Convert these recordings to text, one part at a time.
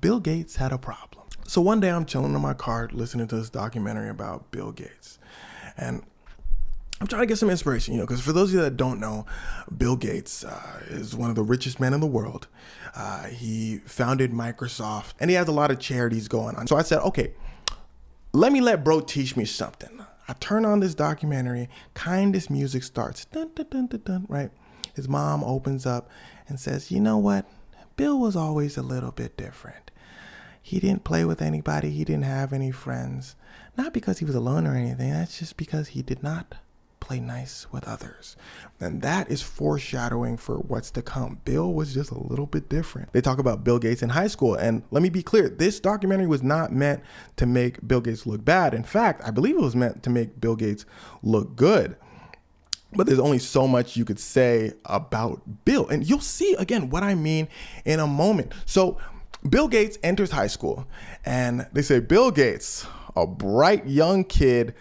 Bill Gates had a problem. So one day I'm chilling in my car listening to this documentary about Bill Gates. And I'm trying to get some inspiration, because for those of you that don't know, Bill Gates is one of the richest men in the world. He founded Microsoft, and he has a lot of charities going on. So I said, okay, let bro teach me something. I turn on this documentary, this music starts, dun, dun, dun, dun, dun, right? His mom opens up and says, you know what? Bill was always a little bit different. He didn't play with anybody. He didn't have any friends. Not because he was alone or anything. That's just because he did not play nice with others. And that is foreshadowing for what's to come. Bill was just a little bit different. They talk about Bill Gates in high school. And let me be clear, this documentary was not meant to make Bill Gates look bad. In fact, I believe it was meant to make Bill Gates look good. But there's only so much you could say about Bill. And you'll see, again, what I mean in a moment. So Bill Gates enters high school, and they say Bill Gates, a bright young kid,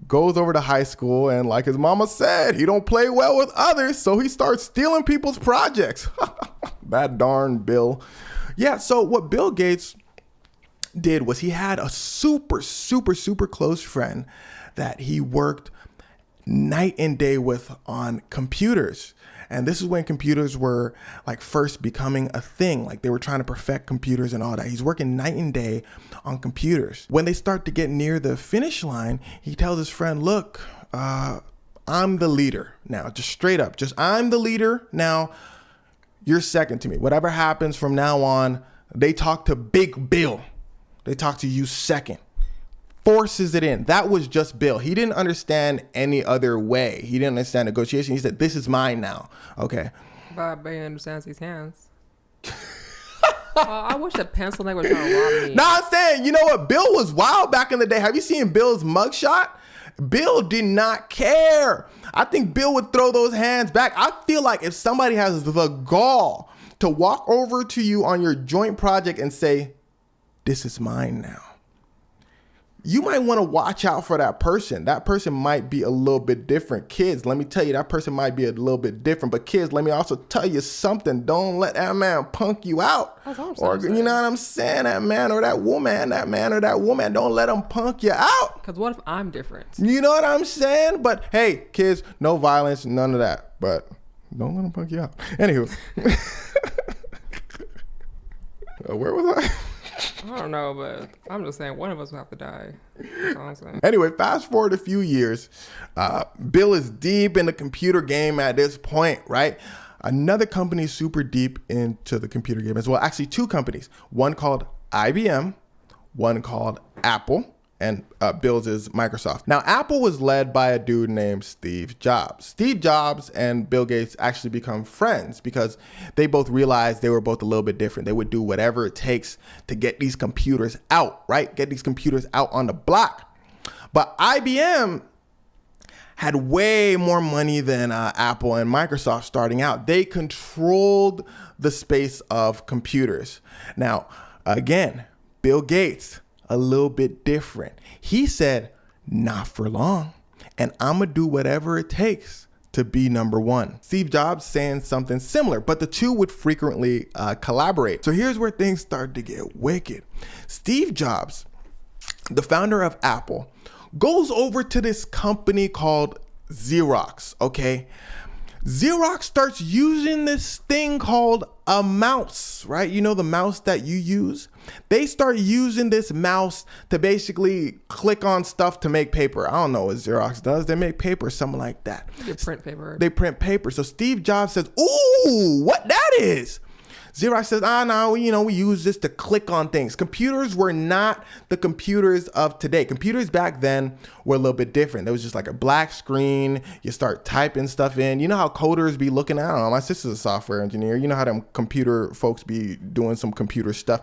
goes over to high school, and like his mama said, he don't play well with others, so he starts stealing people's projects. That darn Bill. Yeah, so what Bill Gates did was he had a super close friend that he worked night and day with on computers. And this is when computers were like first becoming a thing. Like they were trying to perfect computers and all that. He's working night and day on computers. When they start to get near the finish line, he tells his friend, look, I'm the leader now, just straight up, I'm the leader now. You're second to me. Whatever happens from now on, they talk to Big Bill. They talk to you second. Forces it in. That was just Bill. He didn't understand any other way. He didn't understand negotiation. He said, this is mine now. Okay. But Bill understands his hands. I wish a pencil neck was trying to rob me. No, I'm saying, you know what? Bill was wild back in the day. Have you seen Bill's mugshot? Bill did not care. I think Bill would throw those hands back. I feel like if somebody has the gall to walk over to you on your joint project and say, this is mine now, you might want to watch out for that person. That person might be a little bit different. Kids, let me tell you, that person might be a little bit different. But kids, let me also tell you something. Don't let that man punk you out. Or, you know what I'm saying? That man or that woman, don't let them punk you out. Because what if I'm different? You know what I'm saying? But hey, kids, no violence, none of that. But don't let them punk you out. Anywho. Where was I? I don't know, but I'm just saying one of us will have to die. That's all I'm saying. Anyway, fast forward a few years. Bill is deep in the computer game at this point, right? Another company is super deep into the computer game as well. Actually, two companies. One called IBM, one called Apple, and Bill's is Microsoft. Now, Apple was led by a dude named Steve Jobs. Steve Jobs and Bill Gates actually become friends because they both realized they were both a little bit different. They would do whatever it takes to get these computers out, right? Get these computers out on the block. But IBM had way more money than Apple and Microsoft starting out. They controlled the space of computers. Now, again, Bill Gates, a little bit different. He said, not for long. And I'm going to do whatever it takes to be number one. Steve Jobs saying something similar, but the two would frequently collaborate. So here's where things started to get wicked. Steve Jobs, the founder of Apple, goes over to this company called Xerox, okay? Xerox starts using this thing called a mouse, right? You know, the mouse that you use? They start using this mouse to basically click on stuff to make paper. I don't know what Xerox does. They make paper, something like that. They print paper. They print paper. So Steve Jobs says, ooh, what that is? Xerox says, no, we use this to click on things. Computers were not the computers of today. Computers back then were a little bit different. There was just like a black screen. You start typing stuff in. You know how coders be looking at? I don't know. My sister's a software engineer. You know how them computer folks be doing some computer stuff.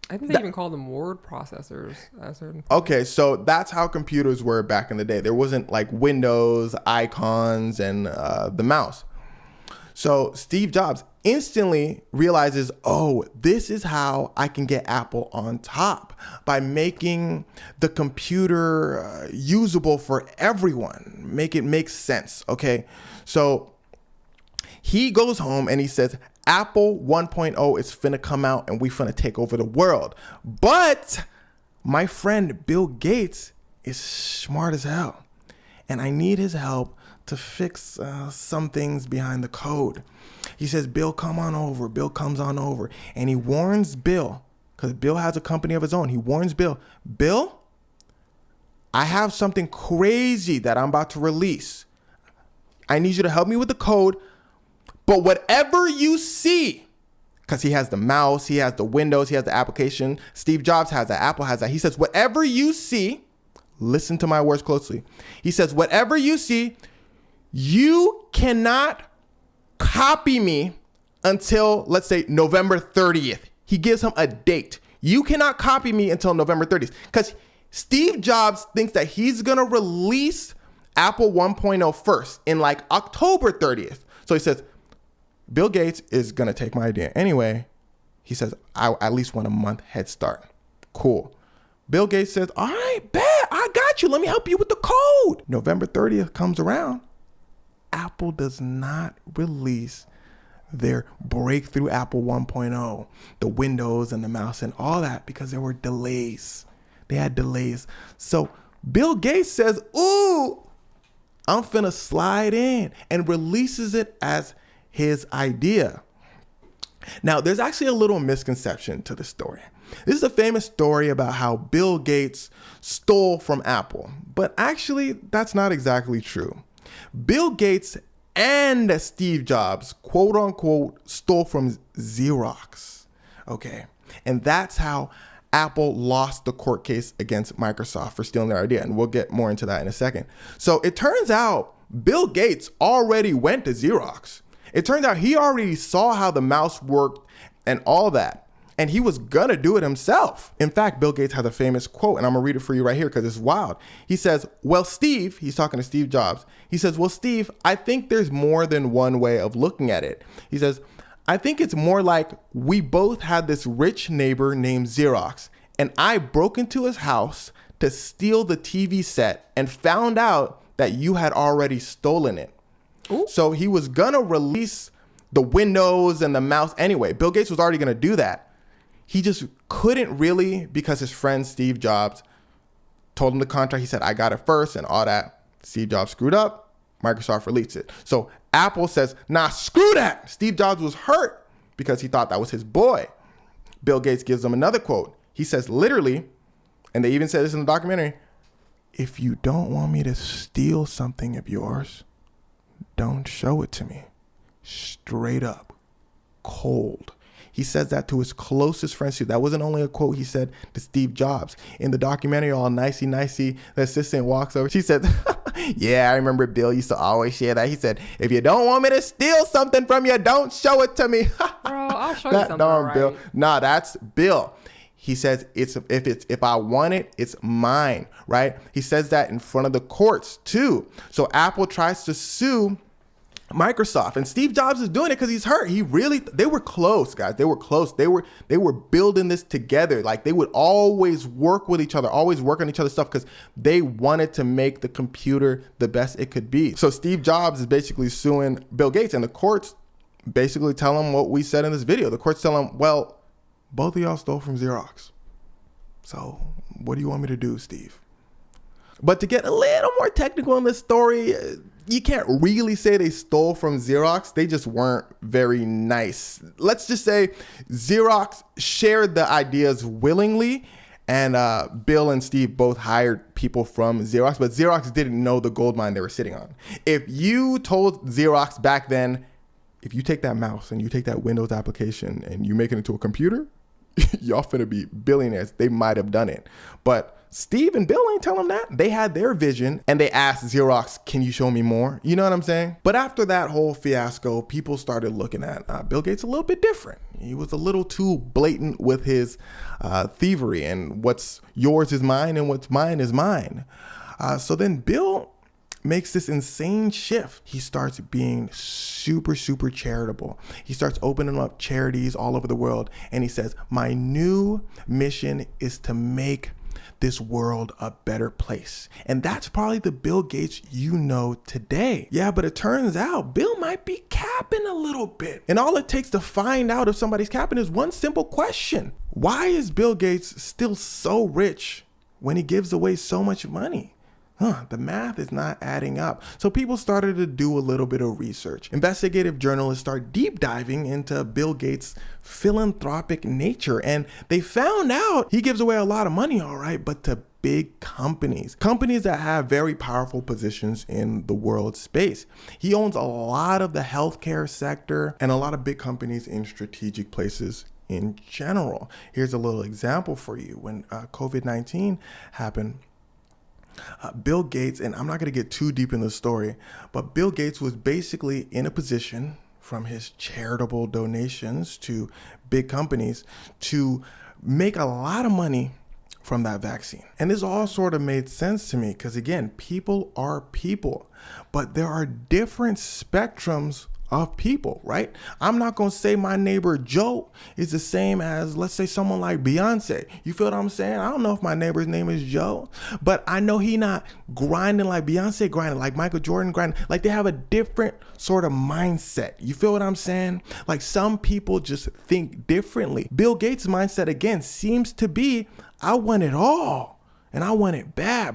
I think they even call them word processors at a certain point. Okay, so that's how computers were back in the day. There wasn't like Windows, icons, and the mouse. So Steve Jobs instantly realizes, oh, this is how I can get Apple on top, by making the computer usable for everyone. Make it make sense, okay? So he goes home and he says, Apple 1.0 is finna come out and we finna take over the world. But my friend Bill Gates is smart as hell. And I need his help to fix some things behind the code. He says, Bill, come on over. Bill comes on over. And he warns Bill, because Bill has a company of his own. He warns Bill, Bill, I have something crazy that I'm about to release. I need you to help me with the code. But whatever you see, because he has the mouse, he has the Windows, he has the application. Steve Jobs has that. Apple has that. He says, whatever you see, listen to my words closely. He says, whatever you see, you cannot copy me until, let's say, November 30th. He gives him a date. You cannot copy me until November 30th. Because Steve Jobs thinks that he's going to release Apple 1.0 first in like October 30th. So he says, Bill Gates is going to take my idea. Anyway, he says, I at least want a month head start. Cool. Bill Gates says, all right, bet, I got you. Let me help you with the code. November 30th comes around. Apple does not release their breakthrough Apple 1.0, the Windows and the mouse and all that, because there were delays. They had delays. So Bill Gates says, ooh, I'm finna slide in, and releases it as his idea. Now, there's actually a little misconception to the story. This is a famous story about how Bill Gates stole from Apple, but actually that's not exactly true. Bill Gates and Steve Jobs, quote unquote, stole from Xerox. Okay. And that's how Apple lost the court case against Microsoft for stealing their idea. And we'll get more into that in a second. So it turns out Bill Gates already went to Xerox. It turns out he already saw how the mouse worked and all that. And he was gonna do it himself. In fact, Bill Gates has a famous quote, and I'm gonna read it for you right here because it's wild. He says, well, Steve, he's talking to Steve Jobs. He says, well, Steve, I think there's more than one way of looking at it. He says, I think it's more like we both had this rich neighbor named Xerox, and I broke into his house to steal the TV set and found out that you had already stolen it. Ooh. So he was gonna release the Windows and the mouse anyway. Bill Gates was already gonna do that. He just couldn't really, because his friend Steve Jobs told him the contract. He said, I got it first and all that. Steve Jobs screwed up. Microsoft released it. So Apple says, nah, screw that. Steve Jobs was hurt because he thought that was his boy. Bill Gates gives him another quote. He says, literally, and they even said this in the documentary, if you don't want me to steal something of yours, don't show it to me. Straight up. Cold. He says that to his closest friends too. That wasn't only a quote he said to Steve Jobs. In the documentary, all nicey, the assistant walks over. She said, yeah, I remember Bill used to always share that. He said, if you don't want me to steal something from you, don't show it to me. Bro, I'll show you something, all right. Bill. Nah, that's Bill. He says, if I want it, it's mine, right? He says that in front of the courts too. So Apple tries to sue Microsoft, and Steve Jobs is doing it because he's hurt. They were close, guys. They were close. They were building this together. Like, they would always work with each other, always work on each other's stuff because they wanted to make the computer the best it could be. So Steve Jobs is basically suing Bill Gates, and the courts basically tell him what we said in this video. The courts tell him, well, both of y'all stole from Xerox. So what do you want me to do, Steve? But to get a little more technical in this story, you can't really say they stole from Xerox. They just weren't very nice. Let's just say Xerox shared the ideas willingly, and Bill and Steve both hired people from Xerox, but Xerox didn't know the gold mine they were sitting on. If you told Xerox back then, if you take that mouse and you take that Windows application and you make it into a computer, y'all finna be billionaires, they might have done it. But Steve and Bill ain't tell them that. They had their vision and they asked Xerox, can you show me more? You know what I'm saying? But after that whole fiasco, people started looking at Bill Gates a little bit different. He was a little too blatant with his thievery, and what's yours is mine and what's mine is mine. So then Bill makes this insane shift. He starts being super charitable. He starts opening up charities all over the world. And he says, my new mission is to make this world a better place. And that's probably the Bill Gates you know today. Yeah, but it turns out Bill might be capping a little bit. And all it takes to find out if somebody's capping is one simple question. Why is Bill Gates still so rich when he gives away so much money? The math is not adding up. So people started to do a little bit of research. Investigative journalists start deep diving into Bill Gates' philanthropic nature, and they found out he gives away a lot of money, all right, but to big companies that have very powerful positions in the world space. He owns a lot of the healthcare sector and a lot of big companies in strategic places in general. Here's a little example for you. When COVID-19 happened, Bill Gates, and I'm not going to get too deep in the story, but Bill Gates was basically in a position from his charitable donations to big companies to make a lot of money from that vaccine. And this all sort of made sense to me because, again, people are people, but there are different spectrums of people, right? I'm not going to say my neighbor Joe is the same as, let's say, someone like Beyonce. You feel what I'm saying? I don't know if my neighbor's name is Joe, but I know he not grinding like Beyonce grinding, like Michael Jordan grinding. Like, they have a different sort of mindset. You feel what I'm saying? Like, some people just think differently. Bill Gates' mindset, again, seems to be, I want it all and I want it bad.